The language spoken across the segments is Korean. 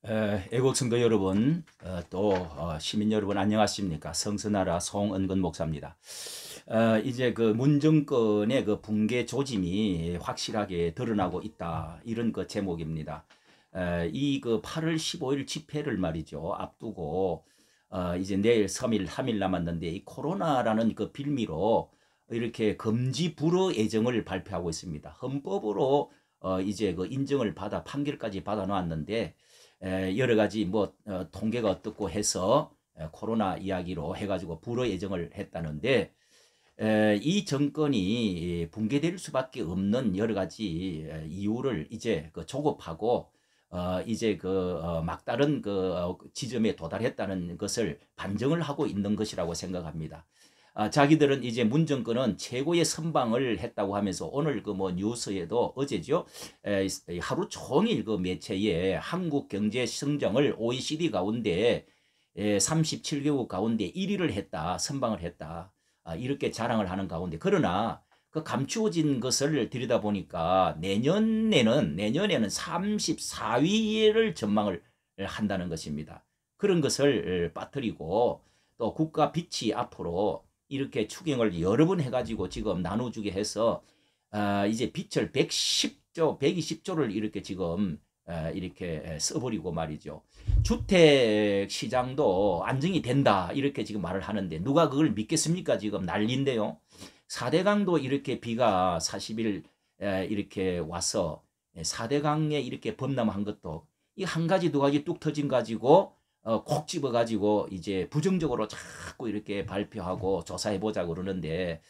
애국 성도 여러분, 또 시민 여러분 안녕하십니까? 성서나라 송은근 목사입니다. 이제 그 문정권의 그 붕괴 조짐이 확실하게 드러나고 있다, 이런 그 제목입니다. 이 그 8월 15일 집회를 말이죠, 앞두고 이제 내일 3일 남았는데, 이 코로나라는 그 빌미로 이렇게 금지 불허 예정을 발표하고 있습니다. 헌법으로 이제 그 인정을 받아 판결까지 받아 놓았는데, 여러 가지 뭐 통계가 어떻고 해서 코로나 이야기로 해가지고 불허 예정을 했다는데, 이 정권이 붕괴될 수밖에 없는 여러 가지 이유를 이제 그 조급하고 이제 그 막다른 그 지점에 도달했다는 것을 반증을 하고 있는 것이라고 생각합니다. 자기들은 이제 문정권은 최고의 선방을 했다고 하면서 오늘 그 뭐 뉴스에도 어제죠, 하루 종일 그 매체에 한국 경제 성장을 OECD 가운데 37개국 가운데 1위를 했다, 선방을 했다, 이렇게 자랑을 하는 가운데, 그러나 그 감추어진 것을 들여다보니까 내년에는 34위를 전망을 한다는 것입니다. 그런 것을 빠뜨리고, 또 국가 빚이 앞으로 이렇게 추경을 여러 번 해가지고 지금 나눠주게 해서 이제 빚을 110조, 120조를 이렇게 지금 이렇게 써버리고 말이죠. 주택 시장도 안정이 된다, 이렇게 지금 말을 하는데 누가 그걸 믿겠습니까? 지금 난리인데요. 4대강도 이렇게 비가 40일 이렇게 와서 4대강에 이렇게 범람한 것도 이 한 가지 두 가지 뚝 터진 가지고 콕 집어 가지고 이제 부정적으로 자꾸 이렇게 발표하고 조사해보자 그러는데,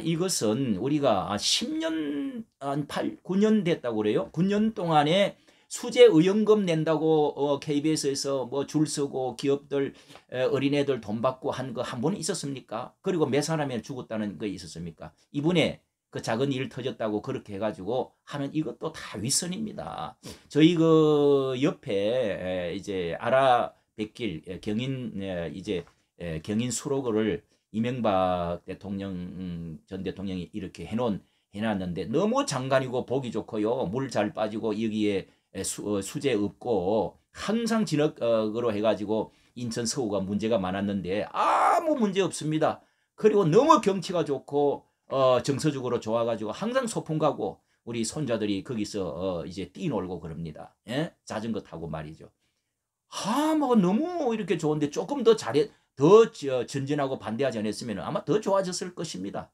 이것은 우리가 10년, 한 9년 됐다고 그래요. 9년 동안에 수재 의원금 낸다고 KBS에서 뭐 줄 서고 기업들 어린애들 돈 받고 한 거 한 번 있었습니까? 그리고 몇 사람이 죽었다는 거 있었습니까? 이번에 그 작은 일 터졌다고 그렇게 해가지고 하는 이것도 다 윗선입니다. 저희 그 옆에 이제 아라뱃길 경인 이제 경인 수로를 이명박 대통령 전 대통령이 이렇게 해놨는데 너무 장관이고 보기 좋고요. 물 잘 빠지고 여기에 수재 없고 항상 진흙으로 해가지고 인천 서구가 문제가 많았는데 아무 문제 없습니다. 그리고 너무 경치가 좋고 정서적으로 좋아가지고 항상 소풍 가고 우리 손자들이 거기서 이제 뛰놀고 그럽니다. 예? 자전거 타고 말이죠. 뭐 너무 이렇게 좋은데 조금 더 잘해, 더 전진하고 반대하지 않았으면 아마 더 좋아졌을 것입니다.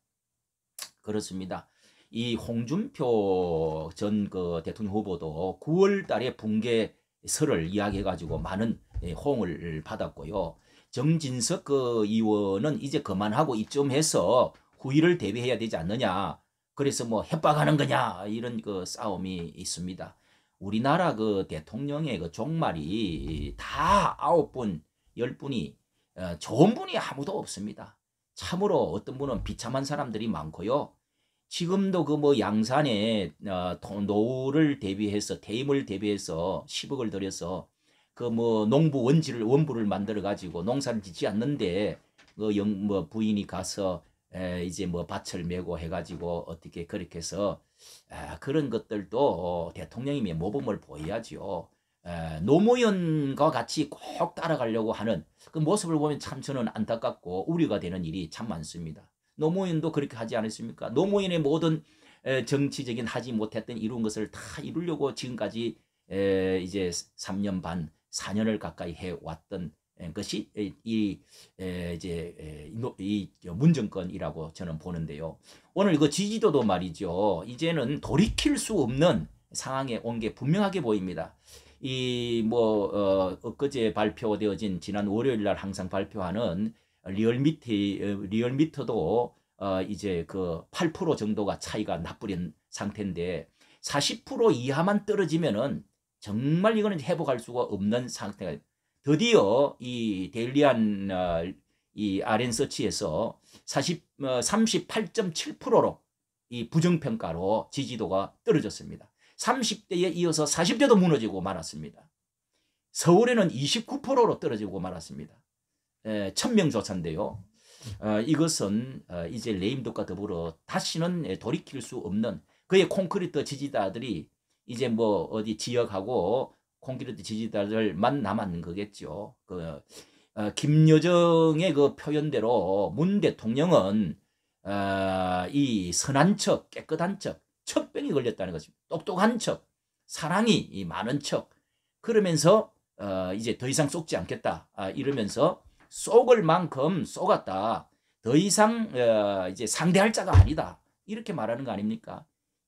그렇습니다. 이 홍준표 전 그 대통령 후보도 9월 달에 붕괴설을 이야기해가지고 많은 호응을 받았고요. 정진석 그 의원은 이제 그만하고 이쯤해서 후위를 대비해야 되지 않느냐. 그래서 뭐 협박하는 거냐, 이런 그 싸움이 있습니다. 우리나라 그 대통령의 그 종말이 다 9분, 10분이 좋은 분이 아무도 없습니다. 참으로 어떤 분은 비참한 사람들이 많고요. 지금도 그 뭐 양산에 노후를 대비해서 퇴임을 대비해서 10억을 들여서 그 뭐 농부 원부를 만들어 가지고 농사를 짓지 않는데 뭐 부인이 가서 이제 뭐 밭을 메고 해가지고 어떻게 그렇게 해서 그런 것들도 대통령님의 모범을 보여야지요. 노무현과 같이 꼭 따라가려고 하는 그 모습을 보면 참 저는 안타깝고 우려가 되는 일이 참 많습니다. 노무현도 그렇게 하지 않았습니까? 노무현의 모든 정치적인 하지 못했던 이룬 것을 다 이루려고 지금까지 이제 3년 반, 4년을 가까이 해왔던 것이 이제 이 문정권이라고 저는 보는데요. 오늘 그 지지도도 말이죠, 이제는 돌이킬 수 없는 상황에 온 게 분명하게 보입니다. 이 뭐 엊그제 발표되어진 지난 월요일 날 항상 발표하는 리얼미터도 이제 그 8% 정도가 차이가 나버린 상태인데, 40% 이하만 떨어지면은 정말 이거는 회복할 수가 없는 상태가, 드디어 이 데일리안 이 RN서치에서 38.7%로 이 부정평가로 지지도가 떨어졌습니다. 30대에 이어서 40대도 무너지고 말았습니다. 서울에는 29%로 떨어지고 말았습니다. 1000명조차인데요. 이것은 이제 레임덕과 더불어 다시는 돌이킬 수 없는 그의 콘크리트 지지자들이 이제 뭐 어디 지역하고 콘크리트 지지자들만 남았는 거겠죠. 김여정의 그 표현대로 문 대통령은 이 선한 척, 깨끗한 척, 척병이 걸렸다는 것입니다. 똑똑한 척, 사랑이 많은 척. 그러면서 이제 더 이상 속지 않겠다. 이러면서 속을 만큼 쏘갔다. 더 이상 이제 상대할 자가 아니다. 이렇게 말하는 거 아닙니까?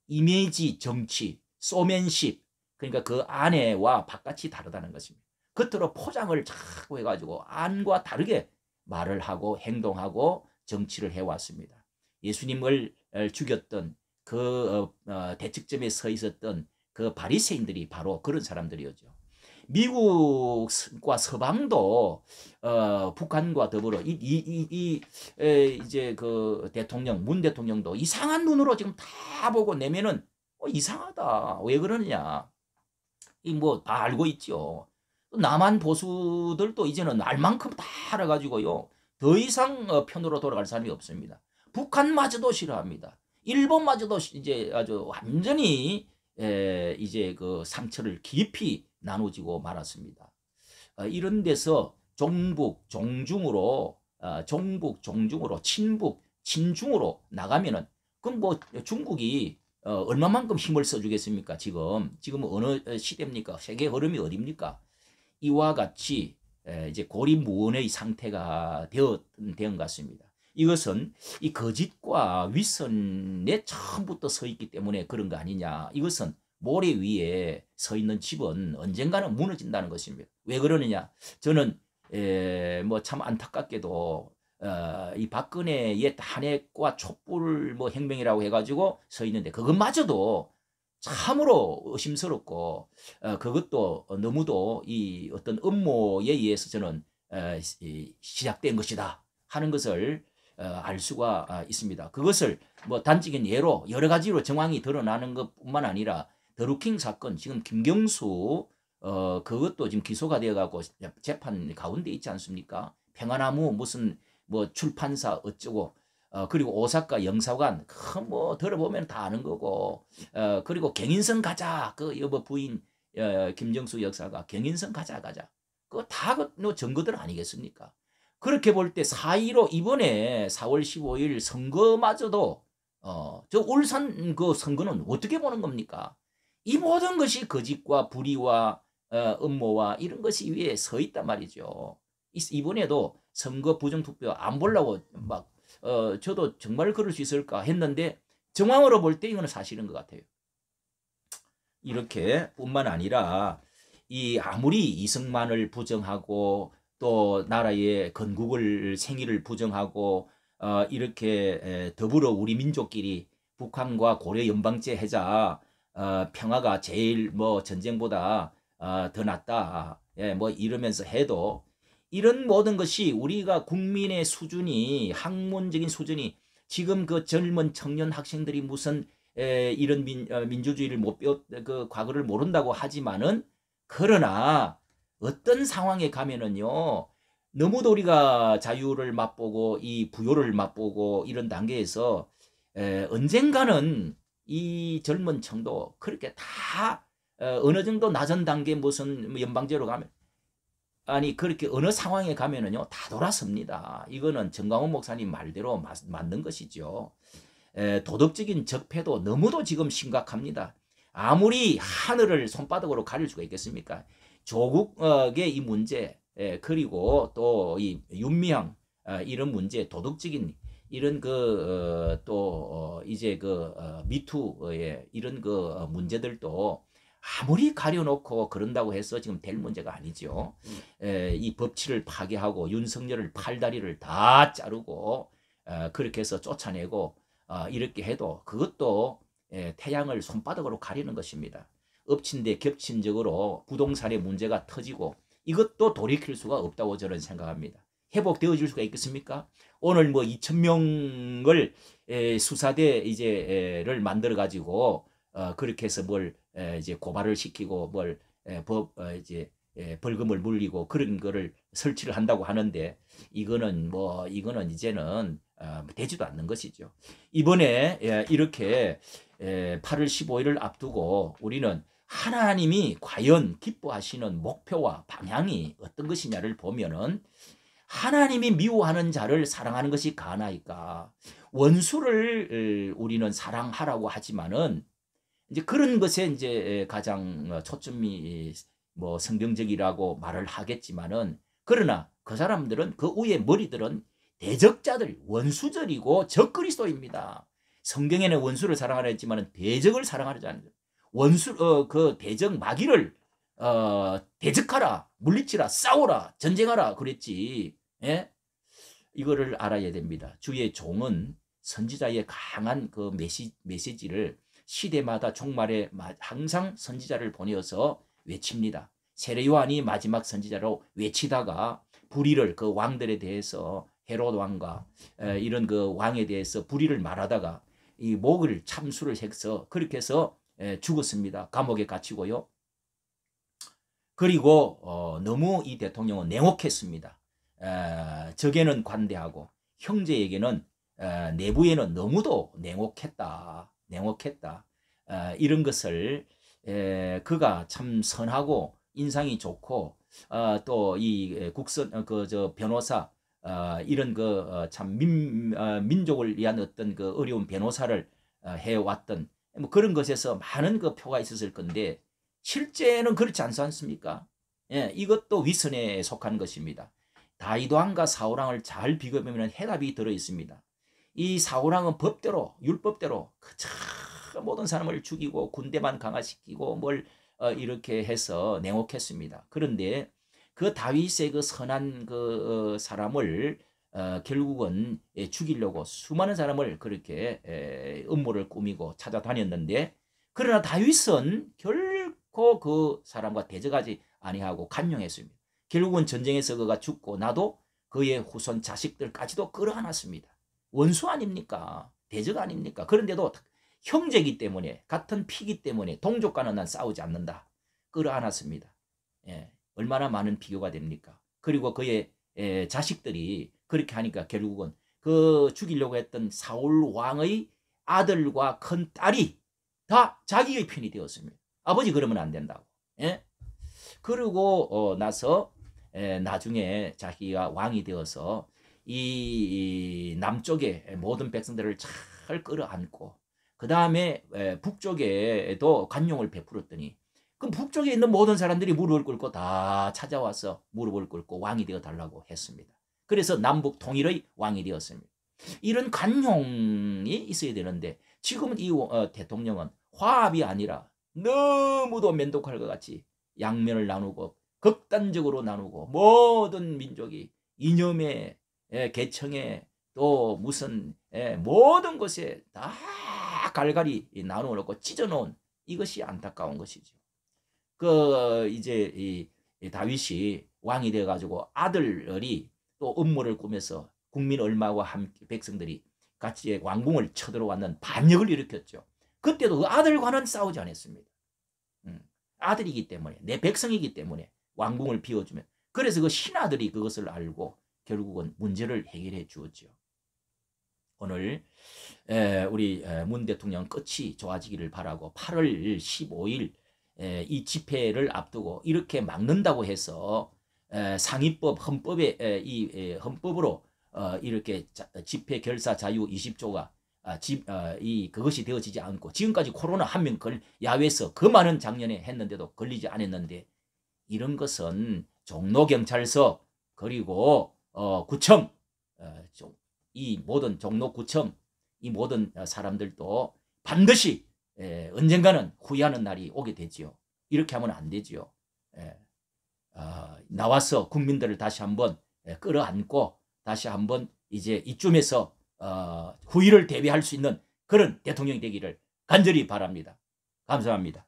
이미지 정치, 소맨십. 그러니까 그 안에와 바깥이 다르다는 것입니다. 겉으로 포장을 자꾸 해가지고 안과 다르게 말을 하고 행동하고 정치를 해왔습니다. 예수님을 죽였던 그 대측점에 서 있었던 그 바리새인들이 바로 그런 사람들이었죠. 미국과 서방도 북한과 더불어 이제 그 대통령 문 대통령도 이상한 눈으로 지금 다 보고 내면은 이상하다. 왜 그러느냐? 이 뭐 다 알고 있죠. 남한 보수들도 이제는 알 만큼 다 알아가지고요. 더 이상 편으로 돌아갈 사람이 없습니다. 북한마저도 싫어합니다. 일본마저도 이제 아주 완전히 이제 그 상처를 깊이 나누지고 말았습니다. 이런 데서 종북, 종중으로 친북, 친중으로 나가면은 그럼 뭐 중국이 얼마만큼 힘을 써주겠습니까? 지금 어느 시대입니까? 세계 흐름이 어디입니까? 이와 같이 이제 고리무원의 상태가 되은 것 같습니다. 이것은 이 거짓과 윗선에 처음부터 서 있기 때문에 그런 거 아니냐. 이것은 모래 위에 서 있는 집은 언젠가는 무너진다는 것입니다. 왜 그러느냐? 저는 뭐 참 안타깝게도 이 박근혜의 탄핵과 촛불 뭐 혁명이라고 해가지고 서 있는데 그것마저도 참으로 의심스럽고 그것도 너무도 이 어떤 음모에 의해서 저는 시작된 것이다 하는 것을 알 수가 있습니다. 그것을 뭐 단적인 예로 여러 가지로 정황이 드러나는 것뿐만 아니라 더루킹 사건 지금 김경수 그것도 지금 기소가 되어가고 재판 가운데 있지 않습니까? 평화나무 무슨 뭐 출판사 어쩌고 그리고 오사카 영사관 뭐 들어보면 다 아는 거고 그리고 경인선 가자 그 여보 부인 김정수 역사가 경인선 가자 그거 다 그 증거들 아니겠습니까? 그렇게 볼 때 4.15 이번에 4월 15일 선거마저도 저 울산 그 선거는 어떻게 보는 겁니까? 이 모든 것이 거짓과 불의와 음모와 이런 것이 위에 서 있단 말이죠. 이번에도 선거 부정투표 안 보려고 막 저도 정말 그럴 수 있을까 했는데 정황으로 볼 때 이거는 사실인 것 같아요. 이렇게 뿐만 아니라 이 아무리 이승만을 부정하고 또 나라의 건국을 생일을 부정하고 이렇게 더불어 우리 민족끼리 북한과 고려 연방제 해자 평화가 제일 뭐 전쟁보다 더 낫다 뭐 이러면서 해도 이런 모든 것이 우리가 국민의 수준이 학문적인 수준이 지금 그 젊은 청년 학생들이 무슨 이런 민주주의를 못 배웠 그 과거를 모른다고 하지만은 그러나 어떤 상황에 가면은요 너무도 우리가 자유를 맛보고 이 부요를 맛보고 이런 단계에서 언젠가는 이 젊은 층도 그렇게 다 어느 정도 낮은 단계 무슨 연방제로 가면 아니 그렇게 어느 상황에 가면은요 다 돌아섭니다. 이거는 정광훈 목사님 말대로 맞는 것이죠. 도덕적인 적폐도 너무도 지금 심각합니다. 아무리 하늘을 손바닥으로 가릴 수가 있겠습니까? 조국의 이 문제 그리고 또 이 윤미향 이런 문제 도덕적인 이런 또 이제 미투의 이런 문제들도 아무리 가려놓고 그런다고 해서 지금 될 문제가 아니죠. 이 법치를 파괴하고 윤석열을 팔다리를 다 자르고 그렇게 해서 쫓아내고 이렇게 해도 그것도 태양을 손바닥으로 가리는 것입니다. 엎친 데 겹친적으로 부동산의 문제가 터지고 이것도 돌이킬 수가 없다고 저는 생각합니다. 회복되어질 수가 있겠습니까? 오늘 뭐 2,000명을 수사대 이제를 만들어 가지고 그렇게 해서 뭘 이제 고발을 시키고 뭘 이제 벌금을 물리고 그런 거를 설치를 한다고 하는데 이거는 이제는 되지도 않는 것이죠. 이번에 이렇게 8월 15일을 앞두고 우리는 하나님이 과연 기뻐하시는 목표와 방향이 어떤 것이냐를 보면은 하나님이 미워하는 자를 사랑하는 것이 가나이까. 원수를 우리는 사랑하라고 하지만은 이제 그런 것에 이제 가장 초점이 뭐 성경적이라고 말을 하겠지만은, 그러나 그 사람들은, 그 위에 머리들은 대적자들, 원수들이고 적그리스도입니다. 성경에는 원수를 사랑하라 했지만은 대적을 사랑하지 않는, 그 대적 마귀를 대적하라, 물리치라, 싸우라, 전쟁하라 그랬지. 예? 이거를 알아야 됩니다. 주의 종은 선지자의 강한 그 메시지를 시대마다 종말에 항상 선지자를 보내어서 외칩니다. 세례 요한이 마지막 선지자로 외치다가 불의를, 그 왕들에 대해서 헤롯 왕과 이런 그 왕에 대해서 불의를 말하다가 이 목을 참수를 해서 그렇게 해서 죽었습니다. 감옥에 갇히고요. 그리고 너무 이 대통령은 냉혹했습니다. 적에는 관대하고 형제에게는 내부에는 너무도 냉혹했다. 이런 것을 그가 참 선하고 인상이 좋고 또 이 국선 저 변호사 이런 그 참 민족을 위한 어떤 그 어려운 변호사를 해왔던 뭐 그런 것에서 많은 그 표가 있었을 건데 실제는 그렇지 않습니까? 예, 이것도 위선에 속한 것입니다. 다윗 왕과 사울 왕을 잘 비교해보면 해답이 들어 있습니다. 이 사울 왕은 법대로, 율법대로 모든 사람을 죽이고 군대만 강화시키고 뭘 이렇게 해서 냉혹했습니다. 그런데 그 다윗의 그 선한 그 사람을 결국은 죽이려고 수많은 사람을 그렇게 음모를 꾸미고 찾아다녔는데, 그러나 다윗은 결코 그 사람과 대적하지 아니하고 간용했습니다. 결국은 전쟁에서 그가 죽고 나도 그의 후손 자식들까지도 끌어안았습니다. 원수 아닙니까? 대적 아닙니까? 그런데도 형제이기 때문에, 같은 피기 때문에 동족과는 난 싸우지 않는다. 끌어안았습니다. 예, 얼마나 많은 비교가 됩니까? 그리고 그의 자식들이 그렇게 하니까 결국은 그 죽이려고 했던 사울 왕의 아들과 큰 딸이 다 자기의 편이 되었습니다. 아버지 그러면 안 된다고. 예? 그러고 나서 나중에 자기가 왕이 되어서 이 남쪽의 모든 백성들을 잘 끌어안고 그 다음에 북쪽에도 관용을 베풀었더니 그럼 북쪽에 있는 모든 사람들이 무릎을 꿇고 다 찾아와서 무릎을 꿇고 왕이 되어 달라고 했습니다. 그래서 남북 통일의 왕이 되었습니다. 이런 관용이 있어야 되는데 지금 이 대통령은 화합이 아니라 너무도 면독할 것 같이 양면을 나누고 극단적으로 나누고 모든 민족이 이념에 계층에 또 무슨 모든 것에 다 갈갈이 나누어 놓고 찢어 놓은, 이것이 안타까운 것이죠. 그 이제 이 다윗이 왕이 되어 가지고 아들이 또 음모를 꾸며서 국민 얼마와 함께 백성들이 같이 왕궁을 쳐들어왔는 반역을 일으켰죠. 그때도 그 아들과는 싸우지 않았습니다. 아들이기 때문에, 내 백성이기 때문에 왕궁을 비워주면, 그래서 그 신하들이 그것을 알고 결국은 문제를 해결해 주었죠. 오늘 우리 문 대통령 끝이 좋아지기를 바라고 8월 15일 이 집회를 앞두고 이렇게 막는다고 해서 상위법 헌법에 이 헌법으로 이렇게 집회 결사 자유 20조가 그것이 되어지지 않고 지금까지 코로나 한 명 야외에서 그 많은 작년에 했는데도 걸리지 않았는데, 이런 것은 종로경찰서 그리고 구청 이 모든 종로구청 이 모든 사람들도 반드시 언젠가는 후회하는 날이 오게 되지요. 이렇게 하면 안 되지요. 나와서 국민들을 다시 한번 끌어안고 다시 한번 이제 이쯤에서 후위를 대비할 수 있는 그런 대통령이 되기를 간절히 바랍니다. 감사합니다.